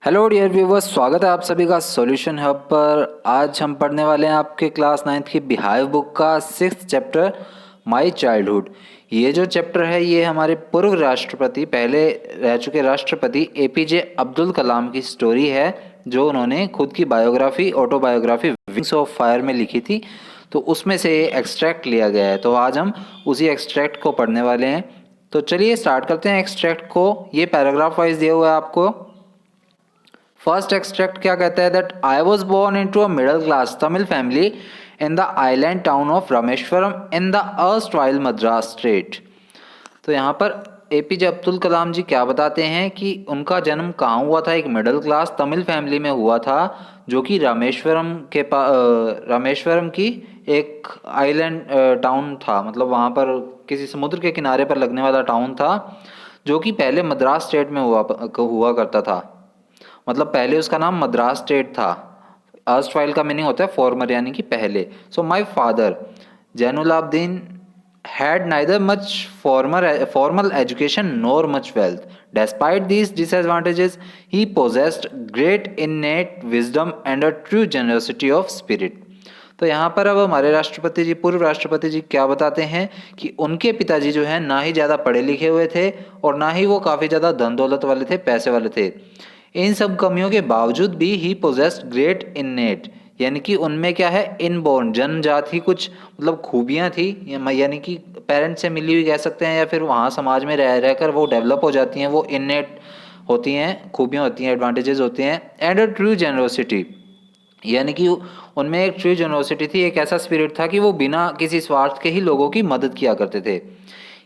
Hello dear viewers, स्वागत है आप सभी का सॉल्यूशन हब पर। आज हम पढ़ने वाले हैं आपके क्लास 9th की बिहाइव बुक का 6th चैप्टर माय चाइल्डहुड। ये जो चैप्टर है ये हमारे पूर्व राष्ट्रपति, पहले रह चुके राष्ट्रपति एपीजे अब्दुल कलाम की स्टोरी है, जो उन्होंने खुद की biography, autobiography wings of fire में लिखी थी। तो उसमें से एक्सट्रैक्ट लिया गया है, तो आज हम उसी एक्सट्रैक्ट को पढ़ने वाले हैं। तो चलिए स्टार्ट करते हैं एक्सट्रैक्ट को। ये पैराग्राफ वाइज दिया हुआ है आपको। फर्स्ट एक्सट्रैक्ट क्या कहता है, that I was born into a middle class Tamil family in the island town of Rameswaram in the erstwhile Madras state. तो यहाँ पर एपीजे अब्दुल कलाम जी क्या बताते हैं कि उनका जन्म कहाँ हुआ था। एक मिडिल क्लास तमिल फैमिली में हुआ था, जो कि रामेश्वरम की एक आइलैंड टाउन था, मतलब वहाँ पर किसी समुद्र के किनारे पर लगने वाला टाउन था, जो कि पहले मद्रास स्टेट में हुआ करता था। मतलब पहले उसका नाम मद्रास स्टेट था। अर्स्टवाइल का मीनिंग होता है फॉर्मर, यानी कि पहले। So my father Jainulabdeen had neither much formal education nor much wealth. Despite these disadvantages, he possessed great innate wisdom and a true generosity of spirit. तो यहाँ पर अब हमारे राष्ट्रपति जी, पूर्व राष्ट्रपति जी क्या बताते हैं कि उनके पिताजी जो हैं ना ही ज़्यादा पढ़े लिखे हुए थे और ना ही वो काफ़ी ज़्यादा धन दौलत वाले थे, पैसे वाले थे। इन सब कमियों के बावजूद भी ही पोजेस्ड ग्रेट इननेट, यानी कि उनमें क्या है, इनबोर्न जन्मजात ही कुछ मतलब खूबियां थी, यानी कि पेरेंट्स से मिली हुई कह सकते हैं, या फिर वहाँ समाज में रह रहकर वो डेवलप हो जाती हैं, वो इननेट होती हैं, खूबियां होती हैं, एडवांटेजेस होते हैं। एंड अ ट्रू जेनरोसिटी, यानी कि उनमें एक ट्रू जेनरोसिटी थी, एक ऐसा स्पिरिट था कि वो बिना किसी स्वार्थ के ही लोगों की मदद किया करते थे।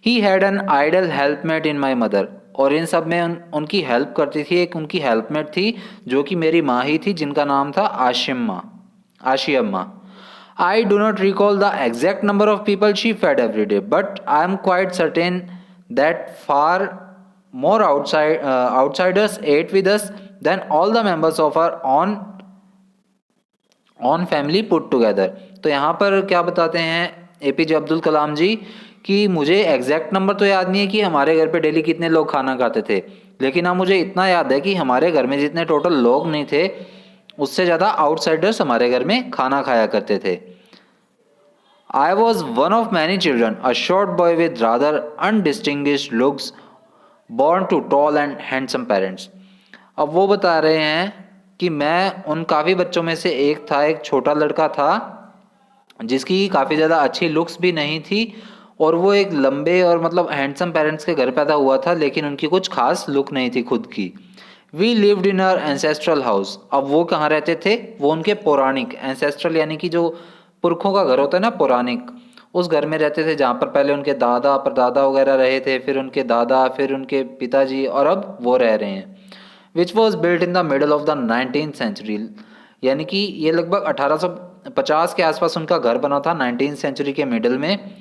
He had an ideal helpmate in my mother, और इन सब में उनकी हेल्प करती थी, एक उनकी हेल्पमेट थी जो कि मेरी माँ ही थी, जिनका नाम था Ashiyamma. I do not recall the exact number of people she fed every day, but I am quite certain that far more outsiders ate with us than all the members of our on family put together. तो यहाँ पर क्या बताते हैं APJ Abdul Kalam जी कि मुझे exact number तो याद नहीं है कि हमारे घर पे डेली कितने लोग खाना खाते थे, लेकिन हाँ मुझे इतना याद है कि हमारे घर में जितने टोटल लोग नहीं थे, उससे ज़्यादा आउटसाइडर्स हमारे घर में खाना खाया करते थे। I was one of many children, a short boy with rather undistinguished looks, born to tall and handsome parents. अब वो बता रहे हैं कि मैं उन काफ़ी बच्चों में से एक था, एक छोटा लड़का था जिसकी काफ़ी ज़्यादा अच्छी लुक्स भी नहीं थी, और वो एक लंबे और मतलब हैंडसम पेरेंट्स के घर पैदा हुआ था, लेकिन उनकी कुछ खास लुक नहीं थी खुद की। We lived in our ancestral house. अब वो कहाँ रहते थे, वो उनके पौराणिक, एंसेस्ट्रल यानी कि जो पुरखों का घर होता है ना, पौराणिक, उस घर में रहते थे जहाँ पर पहले उनके दादा परदादा वगैरह रहे थे, फिर उनके दादा, फिर उनके पिताजी, और अब वो रह रहे हैं। Which was built in the middle of the 19th century, यानी कि ये लगभग 1850 के आसपास उनका घर बना था, 19th सेंचुरी के मिडल में।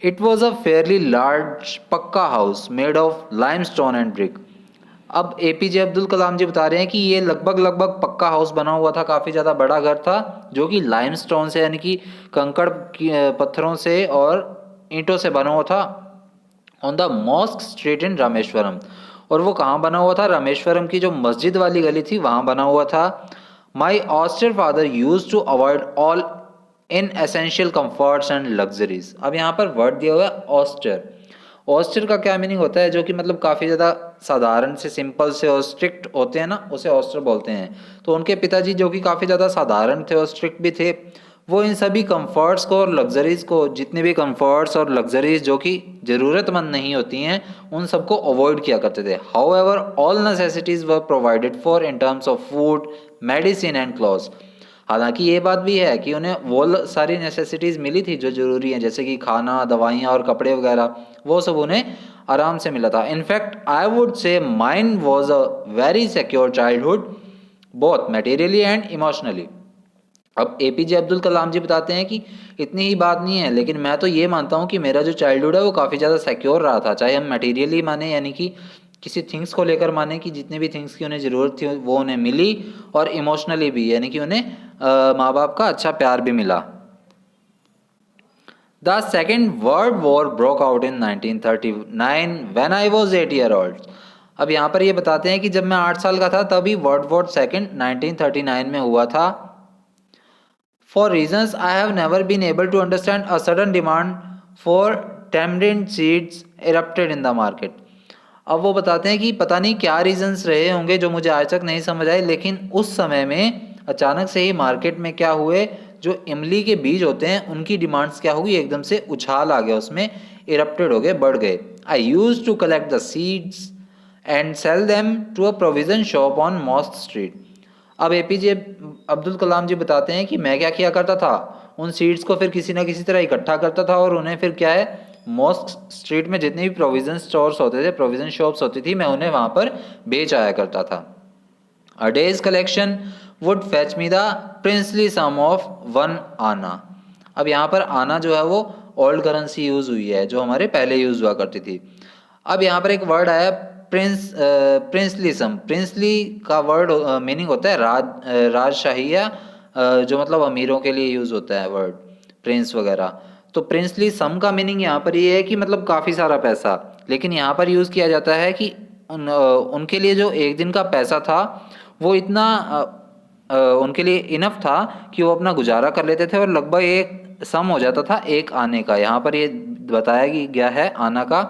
It was a fairly large pucca house made of limestone and brick. अब एपीजे अब्दुल कलाम जी बता रहे हैं कि ये लगभग लगभग पक्का हाउस बना हुआ था, काफ़ी ज़्यादा बड़ा घर था, जो कि लाइमस्टोन से यानी कि कंकड़ पत्थरों से और ईंटों से बना हुआ था, on the mosque street in Rameswaram. और वो कहाँ बना हुआ था, रामेश्वरम की जो मस्जिद वाली गली थी वहाँ बना हुआ था। My austere father used to avoid all inessential comforts and luxuries. अब यहाँ पर वर्ड दिया हुआ है ऑस्टर। ऑस्टर का क्या मीनिंग होता है, जो कि मतलब काफ़ी ज़्यादा साधारण से, सिंपल से और स्ट्रिक्ट होते हैं ना, उसे ऑस्टर बोलते हैं। तो उनके पिताजी जो कि काफ़ी ज़्यादा साधारण थे और स्ट्रिक्ट भी थे, वो इन सभी कंफर्ट्स को और लग्जरीज़ को, जितने भी कंफर्ट्स और लग्जरीज़ जो कि ज़रूरतमंद नहीं होती हैं, उन सबको अवॉइड किया करते थे। How ever all necessities were provided for in terms of food, medicine and clothes. हालांकि ये बात भी है कि उन्हें वो सारी नेसेसिटीज़ मिली थी जो ज़रूरी हैं, जैसे कि खाना, दवाइयाँ और कपड़े वगैरह, वो सब उन्हें आराम से मिला था। In fact I would say mine was a very secure childhood, both materially and emotionally. अब एपीजे अब्दुल कलाम जी बताते हैं कि इतनी ही बात नहीं है, लेकिन मैं तो ये मानता हूँ कि मेरा जो चाइल्डहुड है वो काफ़ी ज़्यादा सिक्योर रहा था, चाहे हम मटेरियली माने, यानी कि किसी थिंग्स को लेकर माने कि जितने भी थिंग्स की उन्हें ज़रूरत थी वो उन्हें मिली, और इमोशनली भी, यानी कि उन्हें माँ बाप का अच्छा प्यार भी मिला। The second world war broke out in 1939 when I was 8 years old। अब यहाँ पर ये बताते हैं कि जब मैं 8 साल का था तभी वर्ल्ड वॉर सेकेंड 1939 में हुआ था। For reasons I have never been able to understand a sudden demand for tamarind seeds erupted in the market. अब वो बताते हैं कि पता नहीं क्या रीजंस रहे होंगे जो मुझे आज तक नहीं समझ आए, लेकिन उस समय में अचानक से ही मार्केट में क्या हुए, जो इमली के बीज होते हैं उनकी डिमांड्स क्या होगी, एकदम से उछाल आ गया उसमें, इरप्टेड हो गए, बढ़ गए। I used to collect the seeds and sell them to a provision shop on mosque street. अब एपीजे अब्दुल कलाम जी बताते हैं कि मैं क्या किया करता था, उन सीड्स को फिर किसी ना किसी तरह इकट्ठा करता था और उन्हें फिर क्या है, मॉस्क स्ट्रीट में जितने भी प्रोविजन स्टोर्स होते थे, प्रोविजन शॉप्स होती थी, मैं उन्हें वहाँ पर बेच आया करता था। A day's collection would fetch me the princely sum of 1 anna. अब यहाँ पर आना जो है वो ओल्ड करेंसी यूज़ हुई है, जो हमारे पहले यूज़ हुआ करती थी। अब यहाँ पर एक वर्ड आया प्रिंसली सम। प्रिंसली का वर्ड मीनिंग होता है राजशाही, या जो मतलब अमीरों के लिए यूज़ होता है वर्ड प्रिंस वगैरह। तो प्रिंसली सम का मीनिंग यहाँ पर ये है कि मतलब काफ़ी सारा पैसा, लेकिन यहाँ पर यूज़ किया जाता है कि उनके लिए जो एक दिन का पैसा था वो इतना उनके लिए इनफ था कि वो अपना गुजारा कर लेते थे, और लगभग एक सम हो जाता था एक आने का। यहाँ पर ये बताया गया है आना का,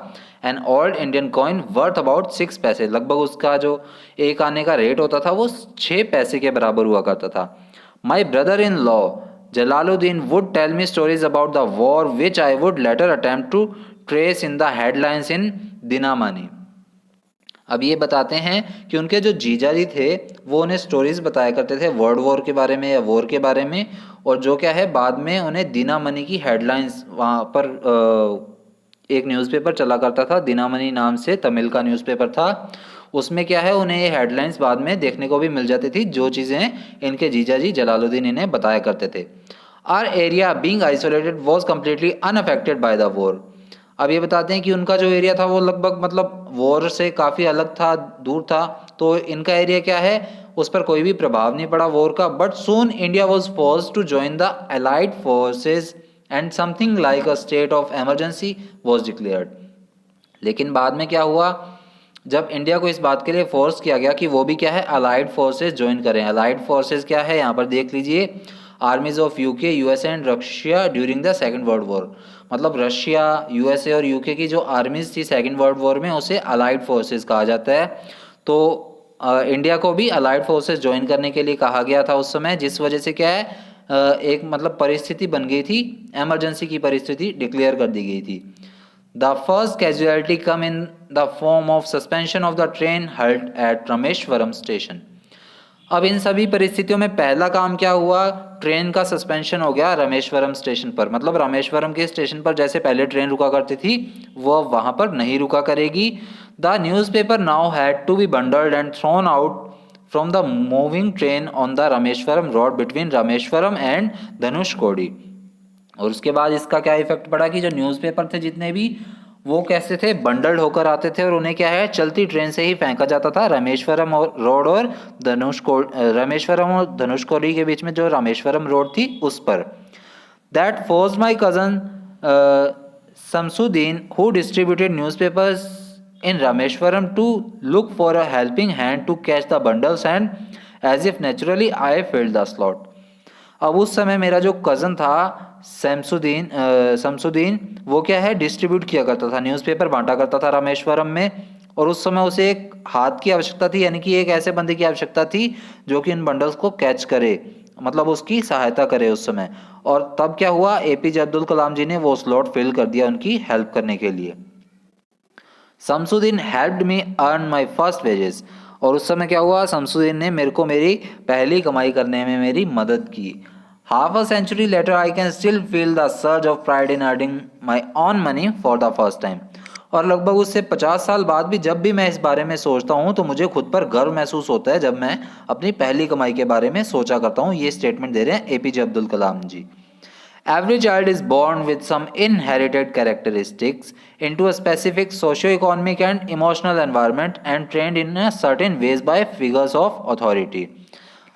an old Indian coin worth about 6 पैसे। लगभग उसका जो एक आने का रेट होता था वो 6 पैसे के बराबर हुआ करता था। My brother in law Jalaluddin would tell me stories about the war which I would later attempt to trace in the headlines in Dinamani. अब ये बताते हैं कि उनके जो जीजा जी थे वो उन्हें स्टोरीज बताया करते थे वर्ल्ड वॉर के बारे में या वॉर के बारे में, और जो क्या है बाद में उन्हें दिनामनी की हेडलाइंस, वहाँ पर एक न्यूज़पेपर चला करता था दिनामनी नाम से, तमिल का न्यूज़पेपर था, उसमें क्या है उन्हें ये हेडलाइंस बाद में देखने को भी मिल जाती थी, जो चीज़ें इनके जीजा जी जलालुद्दीन इन्हें बताया करते थे। Our area being isolated was completely unaffected by the war. अब ये बताते हैं कि उनका जो एरिया था वो लगभग मतलब वॉर से काफ़ी अलग था, दूर था, तो इनका एरिया क्या है, उस पर कोई भी प्रभाव नहीं पड़ा वॉर का। But soon India was forced to join the allied forces and something like a state of emergency was declared. लेकिन बाद में क्या हुआ, जब इंडिया को इस बात के लिए फोर्स किया गया कि वो भी क्या है अलाइड फोर्सेज ज्वाइन करें। अलाइड फोर्सेज क्या है, यहाँ पर देख लीजिए, आर्मीज of UK, USA and Russia during the second world war. मतलब रशिया, यूएसए और यूके की जो आर्मीज थी सेकेंड वर्ल्ड वॉर में, उसे अलाइड फोर्सेज कहा जाता है। तो इंडिया को भी अलाइड फोर्सेज ज्वाइन करने के लिए कहा गया था उस समय, जिस वजह से क्या है एक मतलब परिस्थिति बन गई थी, इमरजेंसी की परिस्थिति डिक्लेयर कर दी गई थी। The first casualty came in the form of suspension of the train halt at Rameswaram station. अब इन सभी परिस्थितियों में पहला काम क्या हुआ, ट्रेन का सस्पेंशन हो गया रामेश्वरम स्टेशन पर। मतलब रामेश्वरम के स्टेशन पर जैसे पहले ट्रेन रुका करती थी वो वहाँ पर नहीं रुका करेगी। The newspaper now had to be bundled and thrown out from the moving train on the Rameswaram road between Rameswaram and Dhanushkodi. और उसके बाद इसका क्या इफेक्ट पड़ा कि जो न्यूज़पेपर थे जितने भी, वो कैसे थे, बंडल्ड होकर आते थे और उन्हें क्या है चलती ट्रेन से ही फेंका जाता था रामेश्वरम और रोड और रामेश्वरम और धनुषकोडी के बीच में जो रामेश्वरम रोड थी उस पर। That forced my cousin Shamsuddin who distributed newspapers in Rameswaram to look for a helping hand to catch the bundles and as if naturally I filled the slot. अब उस समय मेरा जो कज़न था शमसुद्दीन, वो क्या है डिस्ट्रीब्यूट किया करता था, न्यूज़पेपर बांटा करता था रामेश्वरम में, और उस समय उसे एक हाथ की आवश्यकता थी, यानी कि एक ऐसे बंदे की आवश्यकता थी जो कि इन बंडल्स को कैच करे, मतलब उसकी सहायता करे उस समय। और तब क्या हुआ, एपीजे अब्दुल कलाम जी ने वो स्लॉट फिल कर दिया उनकी हेल्प करने के लिए। Shamsuddin helped me earn my first wages. और उस समय क्या हुआ, शमसुद्दीन ने मेरे को मेरी पहली कमाई करने में मेरी मदद की। Half a century later I can still feel the surge of pride in earning my own money for the first time. और लगभग उससे 50 साल बाद भी जब भी मैं इस बारे में सोचता हूँ तो मुझे खुद पर गर्व महसूस होता है जब मैं अपनी पहली कमाई के बारे में सोचा करता हूँ। ये स्टेटमेंट दे रहे हैं APJ Abdul Kalam ji. Every child is born with some inherited characteristics into a specific socio-economic and emotional environment and trained in a certain ways by figures of authority.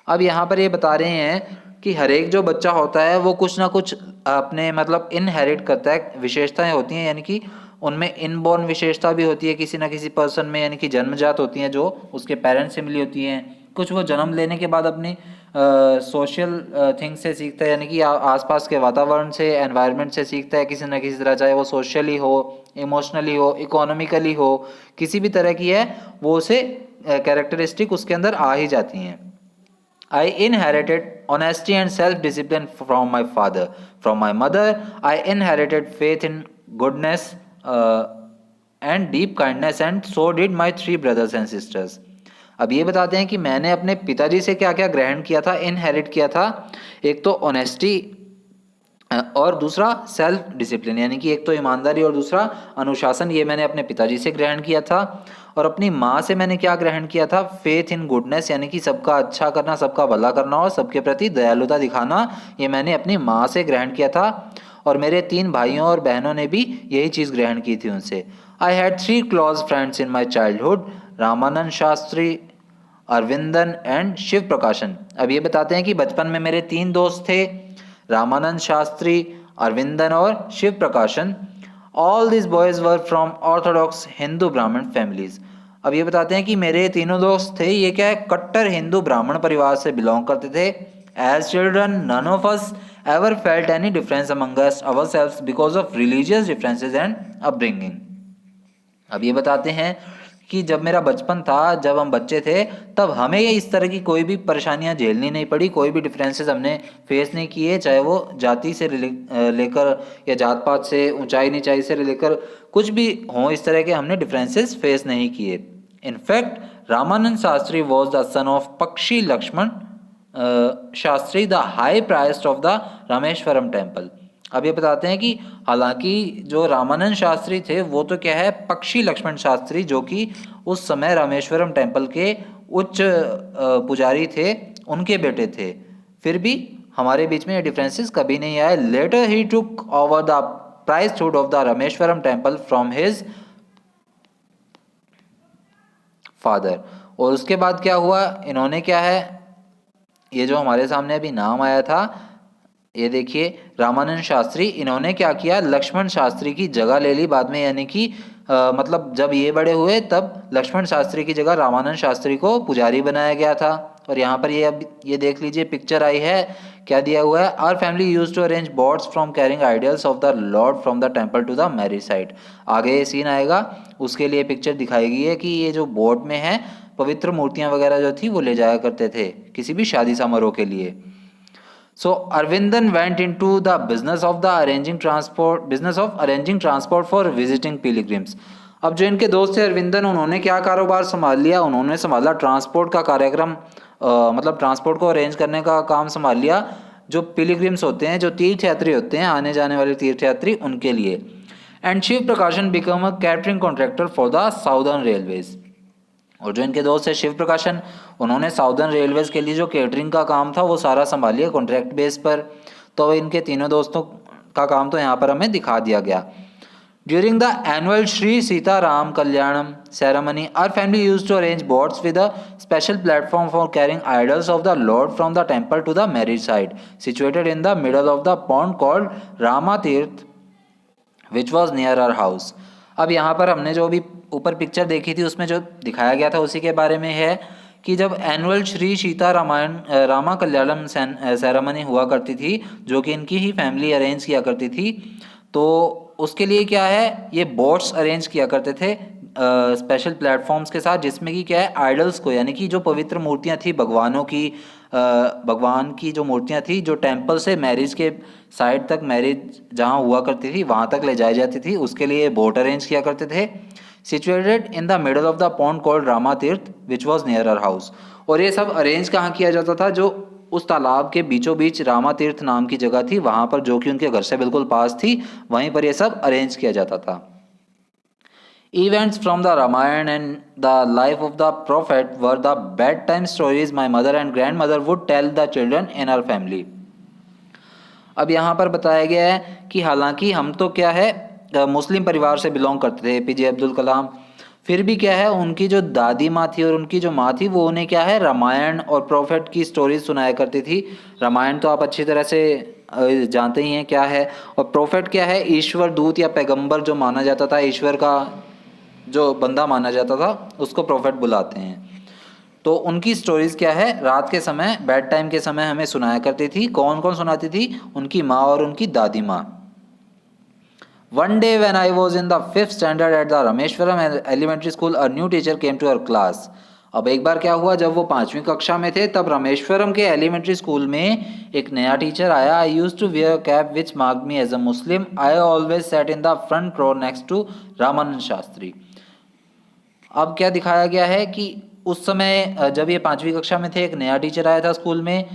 अब यहाँ पर ये बता रहे हैं कि हर एक जो बच्चा होता है वो कुछ ना कुछ अपने मतलब इनहेरिट करता है, विशेषताएं होती हैं, यानी कि उनमें इनबॉर्न विशेषता भी होती है किसी ना किसी पर्सन में, यानी कि जन्मजात होती हैं जो उसके पेरेंट्स से मिली होती हैं। कुछ वो जन्म लेने के बाद अपनी सोशल थिंग्स से सीखता है, यानी कि आसपास के वातावरण से, एनवायरनमेंट से सीखता है किसी ना किसी तरह, चाहे वो सोशली हो, इमोशनली हो, इकोनॉमिकली हो, किसी भी तरह की है वो उसे कैरेक्टरिस्टिक उसके अंदर आ ही जाती हैं। I inherited honesty and self-discipline from my father. From my mother, I inherited faith in goodness and deep kindness, and so did my three brothers and sisters. अब ये बताते हैं कि मैंने अपने पिताजी से क्या क्या ग्रहण किया था, इनहेरिट किया था। एक तो ऑनेस्टी और दूसरा सेल्फ डिसिप्लिन, यानी कि एक तो ईमानदारी और दूसरा अनुशासन, ये मैंने अपने पिताजी से ग्रहण किया था। और अपनी माँ से मैंने क्या ग्रहण किया था, फेथ इन गुडनेस, यानी कि सबका अच्छा करना, सबका भला करना और सबके प्रति दयालुता दिखाना, ये मैंने अपनी माँ से ग्रहण किया था। और मेरे 3 भाइयों और बहनों ने भी यही चीज़ ग्रहण की थी उनसे। I had 3 close friends in my childhood, Ramanand Shastri, Aravindan and Shiva Prakashan. अब ये बताते हैं कि बचपन में मेरे 3 दोस्त थे, रामानंद शास्त्री, अरविंदन और शिव प्रकाशन। All this boys were from Orthodox Hindu ब्राह्मण फैमिलीज। अब ये बताते हैं कि मेरे तीनों दोस्त थे, ये क्या है, कट्टर हिंदू ब्राह्मण परिवार से बिलोंग करते थे। As children none of us ever felt any difference among us ourselves because of religious differences and upbringing. अब ये बताते हैं कि जब मेरा बचपन था, जब हम बच्चे थे, तब हमें इस तरह की कोई भी परेशानियां झेलनी नहीं पड़ी, कोई भी डिफरेंसेस हमने फेस नहीं किए, चाहे वो जाति से लेकर या जात पात से, ऊंचाई नीचाई से लेकर कुछ भी हो, इस तरह के हमने डिफरेंसेस फेस नहीं किए। In fact Ramanand Shastri was the son of Pakshi Lakshmana Shastri, the high priest of the Rameswaram temple. अब ये बताते हैं कि हालांकि जो रामानंद शास्त्री थे वो तो क्या है, पक्षी लक्ष्मण शास्त्री, जो कि उस समय रामेश्वरम टेम्पल के उच्च पुजारी थे, उनके बेटे थे, फिर भी हमारे बीच में ये डिफरेंसेस कभी नहीं आए। Later he took over the priesthood of the Rameswaram temple from his father. और उसके बाद क्या हुआ, इन्होंने क्या है, ये जो हमारे सामने अभी नाम आया था, ये देखिए रामानंद शास्त्री, इन्होंने क्या किया, लक्ष्मण शास्त्री की जगह ले ली बाद में, यानी कि मतलब जब ये बड़े हुए तब लक्ष्मण शास्त्री की जगह रामानंद शास्त्री को पुजारी बनाया गया था। और यहाँ पर ये अब ये देख लीजिए पिक्चर आई है, क्या दिया हुआ है, our family used to arrange boats from carrying idols of the lord from the temple to the marriage site. आगे ये सीन आएगा, उसके लिए पिक्चर दिखाई गई है कि ये जो बोट में है पवित्र मूर्तियां वगैरह जो थी वो ले जाया करते थे किसी भी शादी समारोह के लिए। So Arvindan went into the business of arranging transport for visiting pilgrims. अब जो इनके दोस्त थे अरविंदन, उन्होंने क्या कारोबार संभाल लिया, उन्होंने संभाला ट्रांसपोर्ट का कार्यक्रम, मतलब ट्रांसपोर्ट को अरेंज करने का काम संभाल लिया, जो पिलग्रिम्स होते हैं, जो तीर्थयात्री होते हैं, आने जाने वाले तीर्थयात्री, उनके लिए। एंड शिव प्रकाशन become a catering contractor for the southern railways. और जो इनके दोस्त है शिव प्रकाशन, उन्होंने साउदर्न रेलवेज के लिए जो केटरिंग का काम था वो सारा संभालिए कॉन्ट्रैक्ट बेस पर। तो इनके तीनों दोस्तों का काम तो यहाँ पर हमें दिखा दिया गया। During the annual Shri Sita Rama Kalyanam ceremony, our family used to arrange boats with a special platform for carrying idols of the lord from the temple to the marriage site situated in the middle of the pond called Rama Tirtha which was near our house. अब यहाँ पर हमने जो भी ऊपर picture देखी थी उसमें जो दिखाया गया था उसी के बारे में है कि जब एनुअल श्री सीता रामायण रामा कल्याणम सेरेमनी हुआ करती थी, जो कि इनकी ही फैमिली अरेंज किया करती थी, तो उसके लिए क्या है, ये बोट्स अरेंज किया करते थे स्पेशल प्लेटफॉर्म्स के साथ, जिसमें कि क्या है, आइडल्स को, यानी कि जो पवित्र मूर्तियां थी भगवानों की, भगवान की जो मूर्तियां थी, जो टेम्पल से मैरिज के साइड तक, मैरिज जहाँ हुआ करती थी वहाँ तक ले जाई जाती थी, उसके लिए बोट अरेंज किया करते थे। Situated in the middle of the pond called Rama Tirtha which was near our house. और ये सब अरेंज कहाँ किया जाता था, जो उस तालाब के बीचों बीच रामा तीर्थ नाम की जगह थी वहाँ पर, जो कि उनके घर से बिल्कुल पास थी, वहीं पर ये सब अरेंज किया जाता था। Events from the Ramayana and the life of the prophet were the bedtime stories my mother and grandmother would tell the children in our family. अब यहाँ पर बताया गया है कि हालांकि हम तो क्या है, मुस्लिम परिवार से बिलोंग करते थे, एपीजे अब्दुल कलाम, फिर भी क्या है, उनकी जो दादी माँ थी और उनकी जो माँ थी वो उन्हें क्या है, रामायण और प्रोफेट की स्टोरीज सुनाया करती थी। रामायण तो आप अच्छी तरह से जानते ही हैं क्या है, और प्रोफेट क्या है, ईश्वर दूत या पैगंबर जो माना जाता था, ईश्वर का जो बंदा माना जाता था उसको प्रोफेट बुलाते हैं। तो उनकी स्टोरीज क्या है, रात के समय, बेड टाइम के समय हमें सुनाया करती थी। कौन कौन सुनाती थी? उनकी माँ और उनकी दादी माँ। One day when I was in the fifth standard at the Rameshwaram elementary school, a new teacher came to our class. अब एक बार क्या हुआ, जब वो 5वीं कक्षा में थे तब रामेश्वरम के एलिमेंट्री स्कूल में एक नया टीचर आया। I used to wear cap which marked me as a Muslim. I always sat in the front row next to Ramanand Shastri. अब क्या दिखाया गया है कि उस समय जब ये 5वीं कक्षा में थे, एक नया टीचर आया था स्कूल में,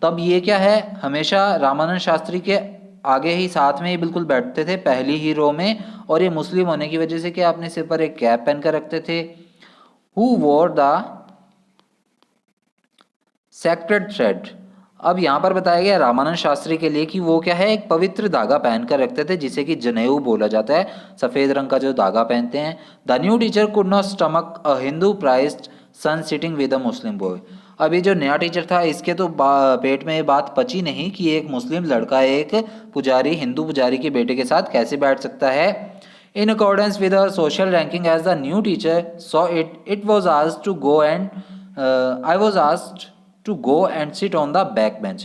तब ये क्या है, हमेशा रामानंद शास्त्री के आगे ही साथ में ही बिल्कुल बैठते थे, पहली ही रो में। और ये मुस्लिम होने की वजह से क्या अपने सिर पर एक कैप पहन कर रखते थे। हु वोर द सेक्रेड थ्रेड। अब यहाँ पर बताया गया रामानंद शास्त्री के लिए कि वो क्या है, एक पवित्र धागा पहन कर रखते थे जिसे कि जनेऊ बोला जाता है, सफेद रंग का जो धागा पहनते हैं। The new teacher could not stomach a Hindu priest's son sitting with a Muslim boy. अभी जो नया टीचर था इसके तो पेट में ये बात पची नहीं कि एक मुस्लिम लड़का एक पुजारी, हिंदू पुजारी के बेटे के साथ कैसे बैठ सकता है। In accordance with her social ranking as the new teacher saw it, it was asked to go and I was asked to go and sit on the back bench.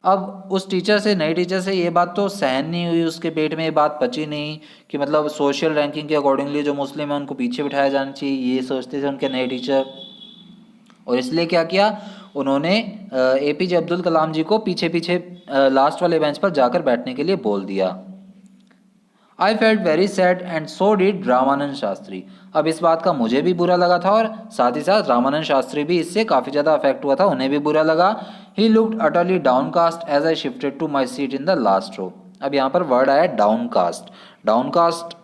अब उस टीचर से, नई टीचर से ये बात तो सहन नहीं हुई, उसके पेट में ये बात पची नहीं कि मतलब सोशल रैंकिंग के अकॉर्डिंगली जो मुस्लिम है उनको पीछे बिठाया जाना चाहिए, ये सोचते थे उनके नए टीचर। और इसलिए क्या किया उन्होंने, एपीजे अब्दुल कलाम जी को पीछे पीछे लास्ट वाले बेंच पर जाकर बैठने के लिए बोल दिया। I felt very sad and so did Ramanand Shastri. अब इस बात का मुझे भी बुरा लगा था और साथ ही साथ रामानंद शास्त्री भी इससे काफ़ी ज़्यादा अफेक्ट हुआ था, उन्हें भी बुरा लगा। He looked utterly downcast as I shifted to my seat in the last row. अब यहाँ पर वर्ड आया डाउनकास्ट। डाउनकास्ट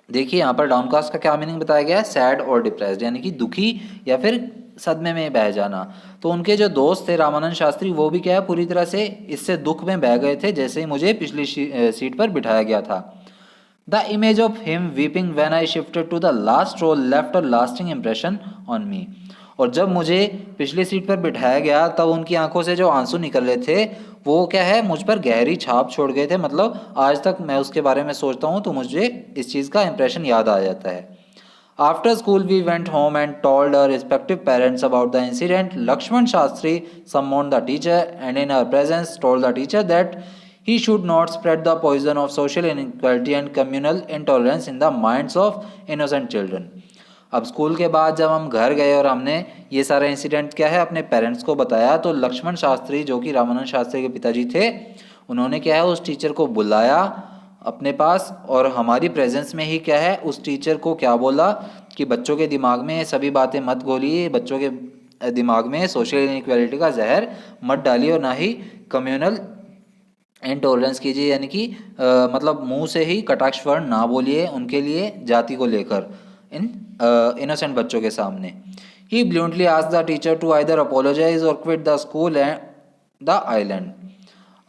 देखिए, यहाँ पर डाउनकास्ट का क्या मीनिंग बताया गया है, सैड और डिप्रेस्ड, यानी कि दुखी या फिर सदमे में बह जाना। तो उनके जो दोस्त थे रामानंद शास्त्री, वो भी क्या है, पूरी तरह से इससे दुख में बह गए थे जैसे ही मुझे पिछली सीट पर बिठाया गया था। The image of him weeping when I shifted to the last row left a lasting impression on me. और जब मुझे पिछली सीट पर बिठाया गया तब उनकी आंखों से जो आंसू निकल रहे थे वो क्या है, मुझ पर गहरी छाप छोड़ गए थे। मतलब आज तक मैं उसके बारे में सोचता हूँ तो मुझे इस चीज़ का इम्प्रेशन याद आ जाता है। After school, we went home and told our respective parents about the incident. Lakshman Shastri summoned the teacher and in our presence told the teacher that he should not spread the poison of social inequality and communal intolerance in the minds of innocent children. अब school के बाद जब हम घर गए और हमने ये सारा इंसिडेंट क्या है अपने पेरेंट्स को बताया, तो लक्ष्मण शास्त्री जो कि रामानंद शास्त्री के पिताजी थे, उन्होंने क्या है उस टीचर को बुलाया अपने पास और हमारी प्रेजेंस में ही क्या है उस टीचर को क्या बोला कि बच्चों के दिमाग में सभी बातें मत घोलिए, बच्चों के दिमाग में सोशल इनइक्वालिटी का जहर मत डालिए और ना ही कम्युनल इंटॉलरेंस कीजिए, यानी कि मतलब मुंह से ही कटाक्ष वर्ण ना बोलिए उनके लिए, जाति को लेकर इन इनोसेंट बच्चों के सामने। He bluntly asked the teacher to either apologize or quit the school and the island.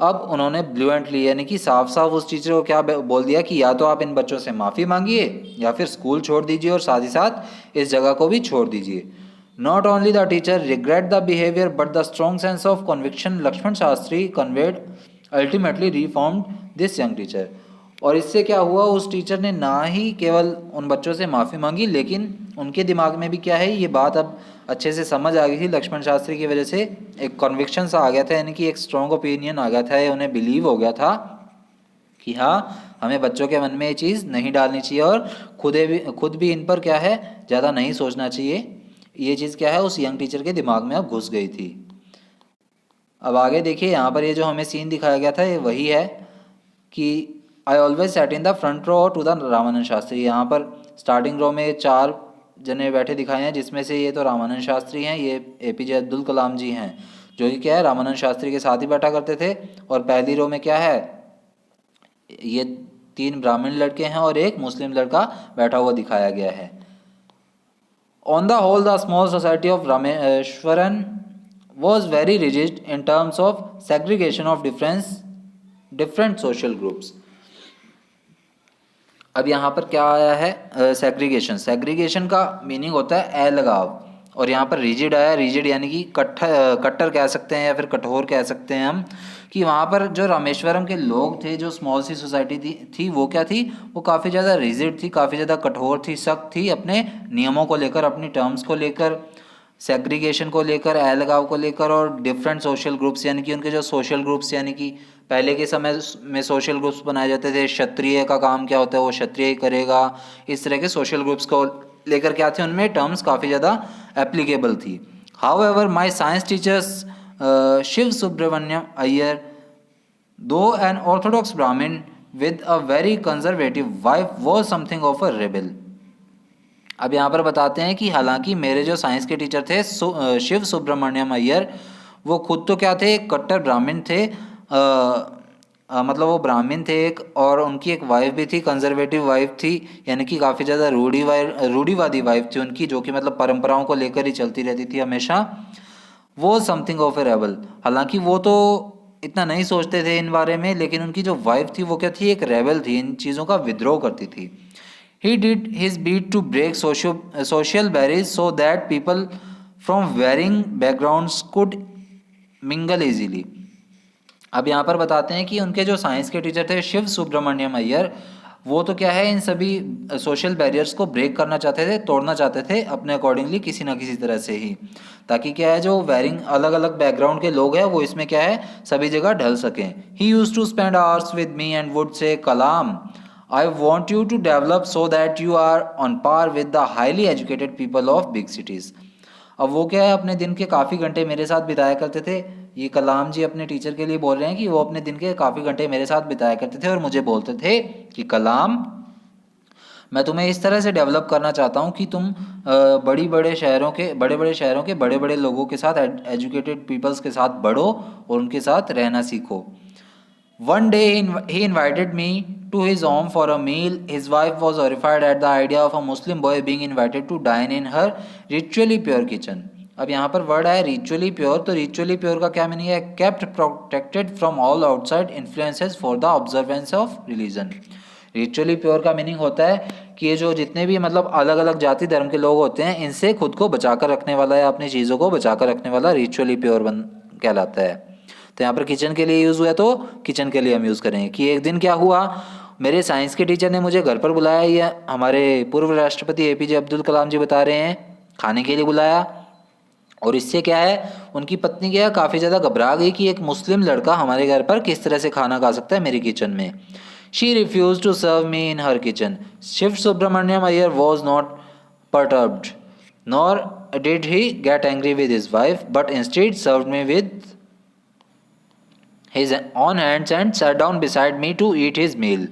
अब उन्होंने ब्लूएंटली यानी कि साफ साफ उस टीचर को क्या बोल दिया कि या तो आप इन बच्चों से माफ़ी मांगिए या फिर स्कूल छोड़ दीजिए और साथ ही साथ इस जगह को भी छोड़ दीजिए। Not only the teacher regret the behaviour but the strong sense of conviction Lakshman Shastri conveyed ultimately reformed this young teacher. और इससे क्या हुआ, उस टीचर ने ना ही केवल उन बच्चों से माफ़ी मांगी लेकिन उनके दिमाग में भी क्या है ये बात अब अच्छे से समझ आ गई थी। लक्ष्मण शास्त्री की वजह से एक कन्विक्शन सा आ गया था, यानी कि एक स्ट्रॉन्ग ओपिनियन आ गया था, ये उन्हें बिलीव हो गया था कि हाँ हमें बच्चों के मन में ये चीज़ नहीं डालनी चाहिए और खुद भी इन पर क्या है ज़्यादा नहीं सोचना चाहिए। ये चीज़ क्या है उस यंग टीचर के दिमाग में अब घुस गई थी। अब आगे देखिए, यहाँ पर ये जो हमें सीन दिखाया गया था ये वही है कि I always sat in the front row to the Ramanand Shastri. यहाँ पर स्टार्टिंग रो में 4 जने बैठे दिखाए हैं जिसमें से ये तो रामानंद शास्त्री हैं, ये एपीजे अब्दुल कलाम जी हैं जो कि क्या है रामानंद शास्त्री के साथ ही बैठा करते थे। और पहली रो में क्या है, ये 3 ब्राह्मण लड़के हैं और एक मुस्लिम लड़का बैठा हुआ दिखाया गया है। On the whole the small society of Rameswaram was very rigid in terms of segregation of different social groups. अब यहाँ पर क्या आया है, सेग्रीगेशन। सेग्रीगेशन का मीनिंग होता है अलगाव, और यहाँ पर रिजिड आया। रिजिड यानी कि कट्टर कह सकते हैं या फिर कठोर कह सकते हैं हम, कि वहाँ पर जो रामेश्वरम के लोग थे, जो स्मॉल सी सोसाइटी थी वो क्या थी, वो काफ़ी ज़्यादा रिजिड थी, काफ़ी ज़्यादा कठोर थी, सख्त थी अपने नियमों को लेकर, अपनी टर्म्स को लेकर, सेग्रीगेशन को लेकर, अलगाव को लेकर, और डिफरेंट सोशल ग्रुप्स यानी कि उनके जो सोशल ग्रुप्स, यानी कि पहले के समय में सोशल ग्रुप्स बनाए जाते थे, क्षत्रिय का काम क्या होता है वो क्षत्रिय ही करेगा, इस तरह के सोशल ग्रुप्स को लेकर क्या थे, उनमें टर्म्स काफ़ी ज़्यादा एप्लीकेबल थी। However my science teachers Shiva Subramaniam Iyer, though an orthodox Brahmin with a very conservative wife, was something of a rebel. अब यहाँ पर बताते हैं कि हालांकि मेरे जो साइंस के टीचर थे शिव सुब्रमण्यम अय्यर, वो खुद तो क्या थे, एक कट्टर ब्राह्मण थे, मतलब वो ब्राह्मण थे एक, और उनकी एक वाइफ भी थी, कंजर्वेटिव वाइफ थी, यानी कि काफ़ी ज़्यादा रूढ़िवादी वाइफ थी उनकी, जो कि मतलब परंपराओं को लेकर ही चलती रहती थी हमेशा। वो समथिंग ऑफ ए रेबल, हालांकि वो तो इतना नहीं सोचते थे इन बारे में, लेकिन उनकी जो वाइफ थी वो क्या थी, एक रेबल थी, इन चीज़ों का विद्रोह करती थी। He did his best to break social barriers so that people from varying backgrounds could mingle easily. अब यहाँ पर बताते हैं कि उनके जो साइंस के टीचर थे शिव सुब्रमण्यम अय्यर, वो तो क्या है, इन सभी सोशल बैरियर्स को ब्रेक करना चाहते थे, तोड़ना चाहते थे अपने अकॉर्डिंगली, किसी ना किसी तरह से ही, ताकि क्या है, जो वेरिंग अलग अलग बैकग्राउंड के लोग हैं वो इसमें क्या है, सभी जगह ढल सकें। He used to spend hours with me and would say, Kalam, I want you to develop so that you are on par with the highly educated people of big cities. अब वो क्या है, अपने दिन के काफ़ी घंटे मेरे साथ बिताया करते थे। ये कलाम जी अपने टीचर के लिए बोल रहे हैं कि वो अपने दिन के काफ़ी घंटे मेरे साथ बिताया करते थे और मुझे बोलते थे कि कलाम, मैं तुम्हें इस तरह से डेवलप करना चाहता हूँ कि तुम बड़े बड़े शहरों के बड़े बड़े लोगों के साथ, एजुकेटेड पीपल्स के साथ बढ़ो और उनके साथ रहना सीखो। One day he invited me to his home for a meal. His wife was horrified at the idea of a Muslim boy being invited to dine in her ritually pure kitchen. अब यहाँ पर word है ritually pure, तो ritually pure का क्या meaning है, kept protected from all outside influences for the observance of religion. Ritually pure का meaning होता है कि ये जो जितने भी मतलब अलग अलग जाति धर्म के लोग होते हैं, इनसे खुद को बचाकर रखने वाला या अपनी चीज़ों को बचाकर रखने वाला रिचुअली प्योर कहलाता है। तो यहाँ पर किचन के लिए यूज़ हुआ, तो किचन के लिए हम यूज़ करेंगे कि एक दिन क्या हुआ, मेरे साइंस के टीचर ने मुझे घर पर बुलाया, या हमारे पूर्व राष्ट्रपति एपीजे अब्दुल कलाम जी बता रहे हैं, खाने के लिए बुलाया। और इससे क्या है, उनकी पत्नी क्या है, काफ़ी ज़्यादा घबरा गई कि एक मुस्लिम लड़का हमारे घर पर किस तरह से खाना खा सकता है मेरी किचन में। She refuse to serve me in her kitchen. Shiva Subramaniam Iyer was not perturbed, nor did he get angry with his wife, but instead served me with his own hands and sat down beside me to eat his meal.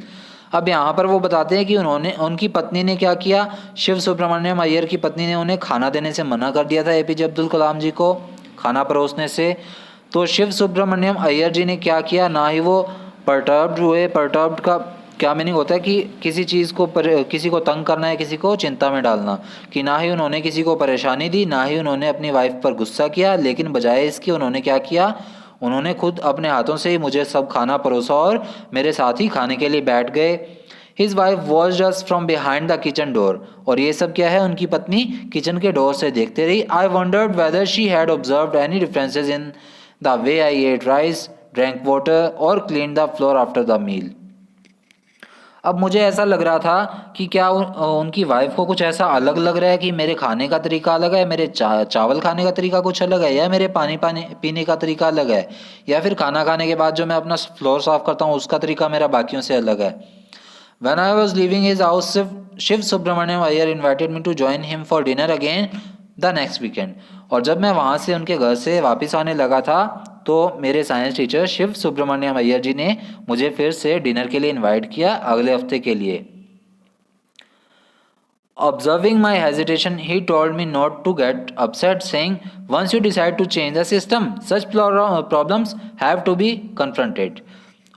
अब यहाँ पर वो बताते हैं कि उनकी पत्नी ने क्या किया, शिव सुब्रमण्यम अय्यर की पत्नी ने उन्हें खाना देने से मना कर दिया था एपीजे अब्दुल कलाम जी को, खाना परोसने से। तो शिव सुब्रमण्यम अय्यर जी ने क्या किया, ना ही वो परटर्ब्ड हुए। परटर्ब्ड का क्या मीनिंग होता है कि किसी चीज़ को किसी को तंग करना है, किसी को चिंता में डालना, कि ना ही उन्होंने किसी को परेशानी दी, ना ही उन्होंने अपनी वाइफ पर गुस्सा किया, लेकिन बजाय इसके उन्होंने क्या किया, उन्होंने खुद अपने हाथों से ही मुझे सब खाना परोसा और मेरे साथ ही खाने के लिए बैठ गए। His wife watch just from behind the kitchen door, और ये सब क्या है, उनकी पत्नी किचन के डोर से देखते रही। I wondered whether she had observed any differences in the way I ate rice, drank water or clean the floor after the meal. अब मुझे ऐसा लग रहा था कि क्या उनकी वाइफ को कुछ ऐसा अलग लग रहा है कि मेरे खाने का तरीका अलग है, मेरे चावल खाने का तरीका कुछ अलग है, या मेरे पानी पीने का तरीका अलग है, या फिर खाना खाने के बाद जो मैं अपना फ्लोर साफ करता हूँ उसका तरीका मेरा बाकियों से अलग है। When I was leaving his house, Shiv Subramaniam Iyer invited me to join him for dinner again the next weekend. और जब मैं वहाँ से उनके घर से वापस आने लगा था, तो मेरे साइंस टीचर शिव सुब्रमण्यम अय्यर जी ने मुझे फिर से डिनर के लिए इनवाइट किया अगले हफ्ते के लिए। Observing my hesitation, he told me not to get upset, saying, "Once you decide to change the system, such problems have to be confronted."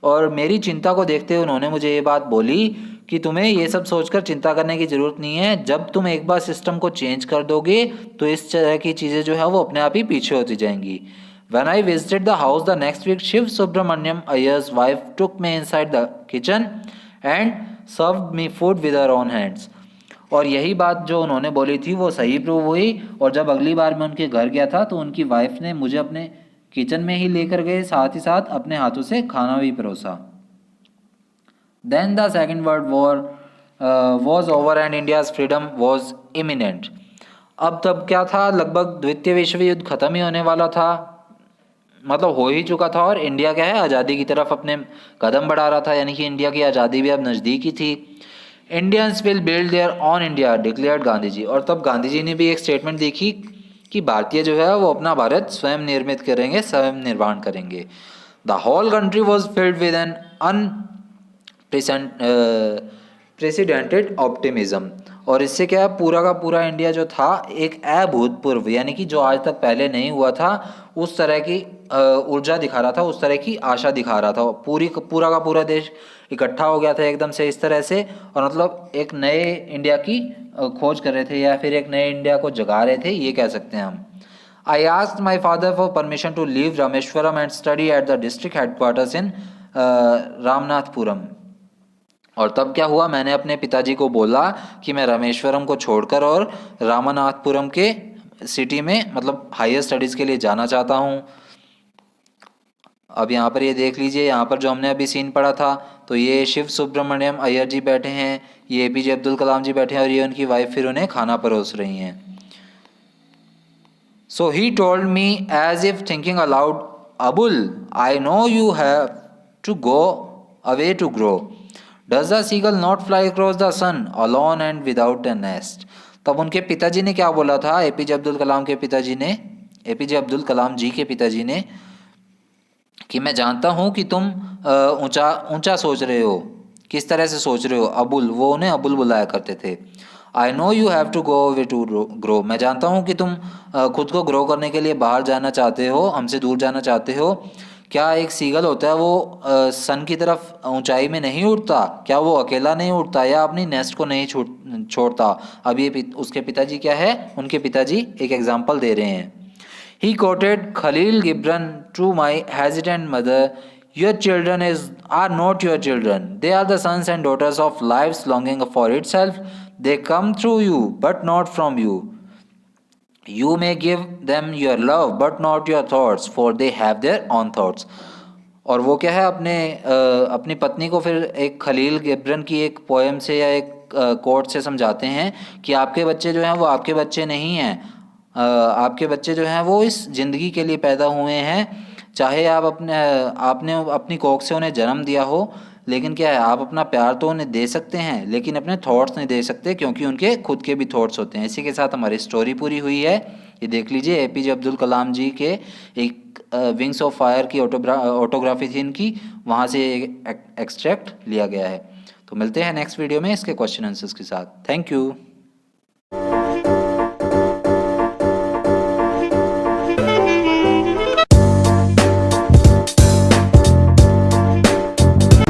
और मेरी चिंता को देखते हुए उन्होंने मुझे ये बात बोली कि तुम्हें ये सब सोचकर चिंता करने की ज़रूरत नहीं है, जब तुम एक बार सिस्टम को चेंज कर दोगे तो इस तरह की चीज़ें जो है वो अपने आप ही पीछे होती जाएंगी। When I visited the house the next week, Shiv Subramanyam Iyer's wife took me inside the kitchen and serve me food with her own hands. और यही बात जो उन्होंने बोली थी वो सही प्रूव हुई, और जब अगली बार मैं उनके घर गया था तो उनकी वाइफ ने मुझे अपने किचन में ही लेकर गए, साथ ही साथ अपने हाथों से खाना भी परोसा। Then the second world war was over and India's freedom was imminent. अब तब क्या था, लगभग द्वितीय विश्व युद्ध खत्म ही होने वाला था, मतलब हो ही चुका था, और इंडिया क्या है आज़ादी की तरफ अपने कदम बढ़ा रहा था, यानी कि इंडिया की आज़ादी भी अब नज़दीक ही थी। Indians will build their own India declared Gandhi ji. और तब गांधी जी ने भी एक स्टेटमेंट देखी कि भारतीय जो है वो अपना भारत स्वयं निर्मित करेंगे, स्वयं निर्माण करेंगे। The whole country was filled with an unprecedented optimism. और इससे क्या है, पूरा का पूरा इंडिया जो था एक अभूतपूर्व, यानी कि जो आज तक पहले नहीं हुआ था, उस तरह की ऊर्जा दिखा रहा था, उस तरह की आशा दिखा रहा था। पूरा का पूरा देश इकट्ठा हो गया था एकदम से इस तरह से, और मतलब एक नए इंडिया की खोज कर रहे थे, या फिर एक नए इंडिया को जगा रहे थे, ये कह सकते हैं हम। I asked my father for permission to leave Rameswaram and study at the district headquarters in Ramanathapuram. और तब क्या हुआ, मैंने अपने पिताजी को बोला कि मैं रामेश्वरम को छोड़कर और रामनाथपुरम के सिटी में मतलब हायर स्टडीज़ के लिए जाना चाहता हूँ। अब यहाँ पर ये देख लीजिए, यहाँ पर जो हमने अभी सीन पढ़ा था, तो ये शिव सुब्रमण्यम अय्यर जी बैठे हैं, ये एपीजे अब्दुल कलाम जी बैठे हैं, और ये उनकी वाइफ फिर उन्हें खाना परोस रही हैं। So he told me as if thinking aloud, Abul I know you have to go away to grow, does the seagull not fly across the sun alone and without a nest. तब उनके पिताजी ने क्या बोला था, एपीजे अब्दुल कलाम के पिताजी ने, एपीजे अब्दुल कलाम जी के पिताजी ने, कि मैं जानता हूँ कि तुम ऊंचा ऊंचा सोच रहे हो। किस तरह से सोच रहे हो, अबुल, वो उन्हें अबुल बुलाया करते थे। I know you have to go away to grow, मैं जानता हूँ कि तुम खुद को ग्रो करने के लिए बाहर जाना चाहते हो, हमसे दूर जाना चाहते हो। क्या एक सीगल होता है वो सन की तरफ ऊंचाई में नहीं उड़ता? क्या वो अकेला नहीं उड़ता या अपनी नेस्ट को नहीं छोड़ता? अब ये उसके पिताजी क्या है, उनके पिताजी एक एग्जाम्पल दे रहे हैं। He quoted Khalil Gibran to my hesitant mother, your children are not your children. They are the sons and daughters of life's longing for itself. They come through you, but not from you. You may give them your love, but not your thoughts, for they have their own thoughts. और वो क्या है, अपनी पत्नी को फिर एक खलील गिब्रन की एक पोएम से या एक कोट से समझाते हैं कि आपके बच्चे जो हैं वो आपके बच्चे नहीं हैं। आपके बच्चे जो हैं वो इस ज़िंदगी के लिए पैदा हुए हैं, चाहे आपने अपनी कोख से उन्हें जन्म दिया हो, लेकिन क्या है, आप अपना प्यार तो उन्हें दे सकते हैं लेकिन अपने थॉट्स नहीं दे सकते, क्योंकि उनके खुद के भी थॉट्स होते हैं। इसी के साथ हमारी स्टोरी पूरी हुई है। ये देख लीजिए, एपीजे अब्दुल कलाम जी के एक विंग्स ऑफ फायर की ऑटोग्राफी थी इनकी, वहाँ से एक एक्सट्रैक्ट लिया गया है। तो मिलते हैं नेक्स्ट वीडियो में इसके क्वेश्चन आंसर्स के साथ। Thank you.